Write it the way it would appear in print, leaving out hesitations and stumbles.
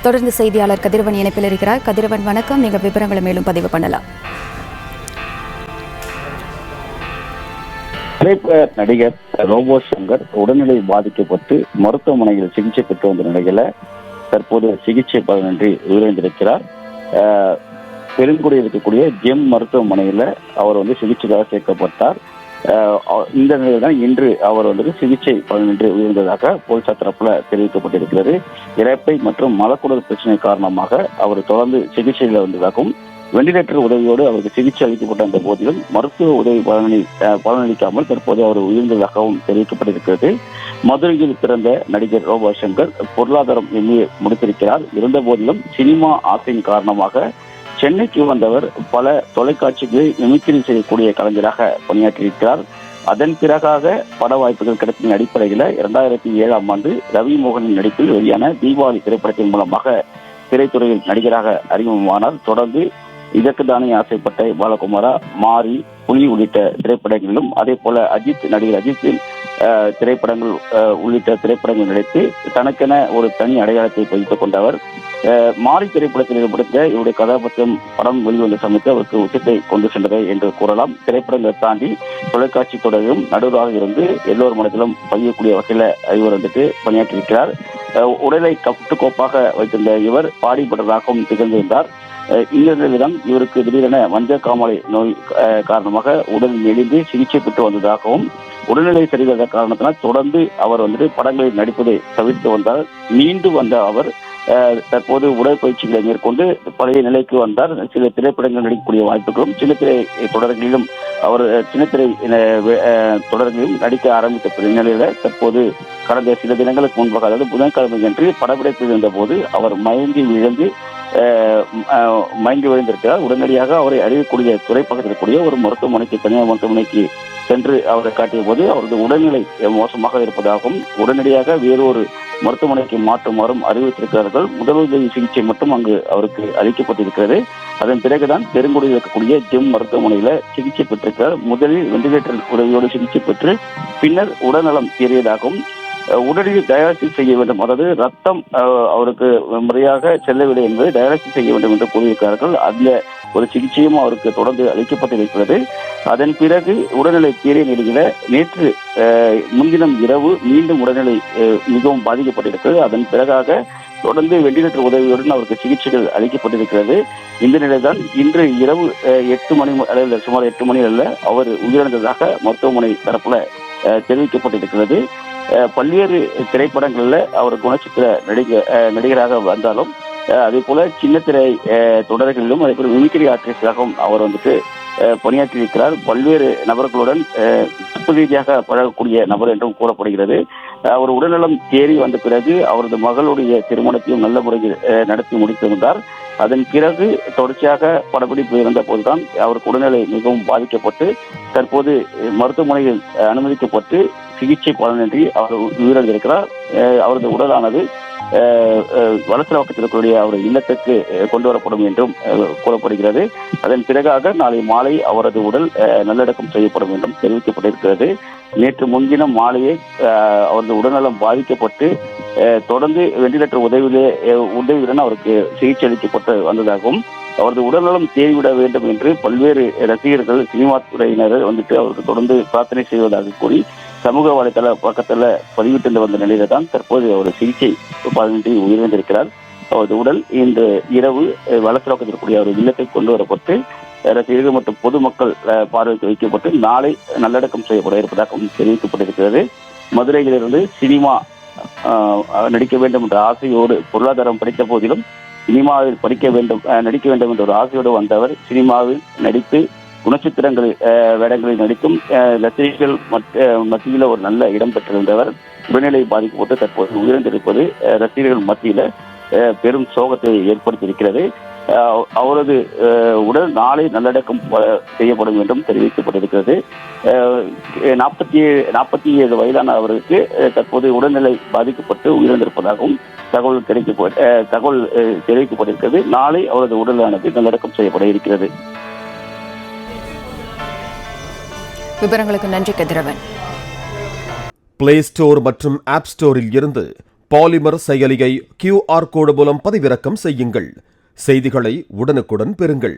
தொடர்ந்து செய்தியாளர் கதிரவன் இணைப்பில் இருக்கிறார். கதிரவன் வணக்கம். நீங்கள் விவரங்களை மேலும் பதிவு பண்ணலாம். நடிகர் ரோபோ சங்கர் உடல்நிலை பாதிக்கப்பட்டு மருத்துவமனையில் சிகிச்சை பெற்று வந்த நிலையில தற்போது சிகிச்சை பலனின்றி உயிரிழந்திருக்கிறார். பெருங்குடியில் இருக்கக்கூடிய ஜெம் மருத்துவமனையில அவர் சிகிச்சைக்காக சேர்க்கப்பட்டார். இந்த நிலையில் தான் இன்று அவர் சிகிச்சை பலனின்றி உயிர்ந்ததாக போலீசார் தரப்புல தெரிவிக்கப்பட்டிருக்கிறது. இறப்பை மற்றும் மலக்குடல் பிரச்சனை காரணமாக அவர் தொடர்ந்து சிகிச்சையில் வந்ததாகவும் வெண்டிலேட்டர் உதவியோடு அவருக்கு சிகிச்சை அளிக்கப்பட்ட அந்த போதிலும் மருத்துவ உதவி பலனளிக்காமல் தற்போது அவர் உயிர்ந்ததாகவும் தெரிவிக்கப்பட்டிருக்கிறது. மதுரையில் பிறந்த நடிகர் ரோபோ சங்கர் பொருளாதாரம் எம்ஏ முடித்திருக்கிறார். இருந்த போதிலும் சினிமா ஆசையின் காரணமாக சென்னைக்கு வந்தவர் பல தொலைக்காட்சிகளில் மிமிக்ரி செய்யக்கூடிய கலைஞராக பணியாற்றியிருக்கிறார். அதன் பிறகாக பட வாய்ப்புகள் கிடைப்பின் அடிப்படையில் 2007ஆம் ஆண்டு ரவி மோகனின் நடிப்பில் வெளியான தீபாவளி திரைப்படத்தின் மூலமாக திரைத்துறையில் நடிகராக அறிமுகமானார். தொடர்ந்து இதற்கு தானே ஆசைப்பட்ட பாலகுமாரா, மாரி, புலி உள்ளிட்ட திரைப்படங்களிலும் அதே போல நடிகர் அஜித்தின் திரைப்படங்கள் உள்ளிட்ட திரைப்படங்கள் நடித்து தனக்கென ஒரு தனி அடையாளத்தை பதித்துக் கொண்டவர். மாரி திரைப்படத்தில் ஈடுபடுத்த இவருடைய கதாபாத்திரம் படம் வெளிவந்த சமயத்தில் அவருக்கு உச்சத்தை கொண்டு சென்றது என்று கூறலாம். திரைப்படங்களை தாண்டி தொலைக்காட்சி தொடரிலும் நடுவராக இருந்து எல்லோர் மனத்திலும் பதியக்கூடிய வகையில் இவர் பணியாற்றியிருக்கிறார். உடலை கட்டுக்கோப்பாக வைத்திருந்த இவர் பாடிப்பட்டதாகவும் திகழ்ந்திருந்தார். இந்த நிலையில்தான் இவருக்கு திடீரென மஞ்சள் காமாலை நோய் காரணமாக உடல் மெலிந்து சிகிச்சை பெற்று வந்ததாகவும் உடல்நிலை சரிவந்த காரணத்தினால் தொடர்ந்து அவர் படங்களில் நடிப்பதை தவிர்த்து வந்தார். மீண்டும் வந்த அவர் தற்போது உடற்பயிற்சிகளை மேற்கொண்டு பழைய நிலைக்கு வந்தார். சில திரைப்படங்கள் நடிக்கக்கூடிய வாய்ப்புகளும் சின்னத்திரை தொடர்களிலும் அவர் சின்னத்திரை தொடர்களிலும் நடிக்க ஆரம்பித்த நிலையில தற்போது கடந்த சில தினங்களுக்கு முன்பாக, அதாவது புதன்கிழமை என்று படப்பிடிப்பில் இருந்த போது அவர் மயங்கி விழுந்திருக்கிறார். உடனடியாக அவரை அறியக்கூடிய துறைப்பக்கத்தில் இருக்கக்கூடிய ஒரு மருத்துவமனைக்கு, தனியார் மருத்துவமனைக்கு சென்று அவரை காட்டிய போது அவரது உடல்நிலை மோசமாக இருப்பதாகவும் உடனடியாக வேறொரு மருத்துவமனைக்கு மாற்றுமாறும் அறிவித்திருக்கிறார்கள். முதலுதவி சிகிச்சை மட்டும் அங்கு அவருக்கு அளிக்கப்பட்டிருக்கிறது. அதன் பிறகுதான் பெருங்குடியில் இருக்கக்கூடிய ஜெம் மருத்துவமனையில சிகிச்சை பெற்றிருக்கிறார். முதலில் வெண்டிலேட்டர் உதவியோடு சிகிச்சை பெற்று பின்னர் உடல்நலம் தேறியதாகவும் உடலில் டயாலிசிஸ் செய்ய வேண்டும், அதாவது ரத்தம் அவருக்கு முறையாக செல்லவில்லை என்பதை டயாலிசிஸ் செய்ய வேண்டும் என்று கூறியிருக்கிறார்கள். அந்த ஒரு சிகிச்சையும் அவருக்கு தொடர்ந்து அளிக்கப்பட்டிருக்கிறது. அதன் பிறகு உடல்நிலை தேறிய நிலையில நேற்று முன்தினம் இரவு மீண்டும் உடல்நிலை மிகவும் பாதிக்கப்பட்டிருக்கிறது. அதன் பிறகாக தொடர்ந்து வெண்டிலேட்டர் உதவியுடன் அவருக்கு சிகிச்சைகள் அளிக்கப்பட்டிருக்கிறது. இந்த நிலையில்தான் இன்று இரவு 8 மணி அளவில், சுமார் 8 மணி அளவில் அவர் உயிரிழந்ததாக மருத்துவமனை தரப்புல தெரிவிக்கப்பட்டிருக்கிறது. பல்வேறு திரைப்படங்கள்ல அவர் குணச்சித்திர நடிகராக வந்தாலும் அதே போல சின்னத்திரை தொடர்களிலும் அதே போல மிமிக்ரி ஆர்டிஸ்டாகவும் அவர் பணியாற்றியிருக்கிறார். பல்வேறு நபர்களுடன் ரீதியாக பழகக்கூடிய நபர் என்றும் கூறப்படுகிறது. அவர் உடல்நலம் தேறி வந்த பிறகு அவரது மகளுடைய திருமணத்தையும் நல்ல முறையில் நடத்தி முடித்திருந்தார். அதன் பிறகு தொடர்ச்சியாக படப்பிடிப்பு இருந்த போதுதான் அவருக்கு உடல்நிலை மிகவும் பாதிக்கப்பட்டு தற்போது மருத்துவமனையில் அனுமதிக்கப்பட்டு சிகிச்சை பலனின்றி அவர் உயிரிழந்திருக்கிறார். அவரது உடலானது வலசரவாக்கத்தில் இருக்கக்கூடிய அவரது இல்லத்துக்கு கொண்டு வரப்படும் என்றும் கூறப்படுகிறது. அதன் பிறகாக நாளை மாலை அவரது உடல் நல்லடக்கம் செய்யப்படும் என்றும் தெரிவிக்கப்பட்டிருக்கிறது. நேற்று முன்தினம் மாலையே அவரது உடல்நலம் பாதிக்கப்பட்டு தொடர்ந்து வெண்டிலேட்டர் உதவியுடன் அவருக்கு சிகிச்சை அளிக்கப்பட்டு வந்ததாகவும் அவரது உடல்நலம் தேறிவிட வேண்டும் என்று பல்வேறு ரசிகர்கள், சினிமா துறையினர் அவருக்கு தொடர்ந்து பிரார்த்தனை செய்வதாக கூறி சமூக வலைதள பக்கத்தில் பதிவிட்டு வந்த நிலையில தான் தற்போது அவர் சிகிச்சை பலனின்றி உயிரிழந்திருக்கிறார். அவரது உடல் இந்த இரவு வலசரவாக்கத்தில் இருக்கக்கூடிய அவர் இல்லத்தை கொண்டு வரப்பட்டு ரசிகர்கள் மற்றும் பொதுமக்கள் பார்வைக்கு வைக்கப்பட்டு நாளை நல்லடக்கம் செய்யப்பட இருப்பதாகவும் தெரிவிக்கப்பட்டிருக்கிறது. மதுரையிலிருந்து சினிமா நடிக்க வேண்டும் என்ற ஆசையோடு பொருளாதாரம் படித்த போதிலும் சினிமாவில் நடிக்க வேண்டும் என்ற ஒரு ஆசையோடு வந்தவர் சினிமாவில் நடித்து குணச்சித்திரங்கள் வேடங்களில் நடிக்கும் ரசிகர்கள் மத்தியில் ஒரு நல்ல இடம் பெற்றிருந்தவர் உடல்நிலை பாதிக்கப்பட்டு தற்போது உயிரிழந்திருப்பது ரசிகர்கள் மத்தியில் பெரும் சோகத்தை ஏற்படுத்தியிருக்கிறது. அவரது உடல் நாளை நல்லடக்கம் செய்யப்படும் என்றும் தெரிவிக்கப்பட்டிருக்கிறது. 47 வயதான அவருக்கு தற்போது உடல்நிலை பாதிக்கப்பட்டு உயிரிழந்திருப்பதாகவும் தகவல் தெரிவிக்கப்பட்டிருக்கிறது. நாளை அவரது உடலானது நல்லடக்கம் செய்யப்பட இருக்கிறது. விவரங்களுக்கு நன்றி கதிரவன். பிளே ஸ்டோர் மற்றும் ஆப் ஸ்டோரில் இருந்து பாலிமர் செயலியை QR கோடு மூலம் பதிவிறக்கம் செய்யுங்கள். செய்திகளை உடனுக்குடன் பெறுங்கள்.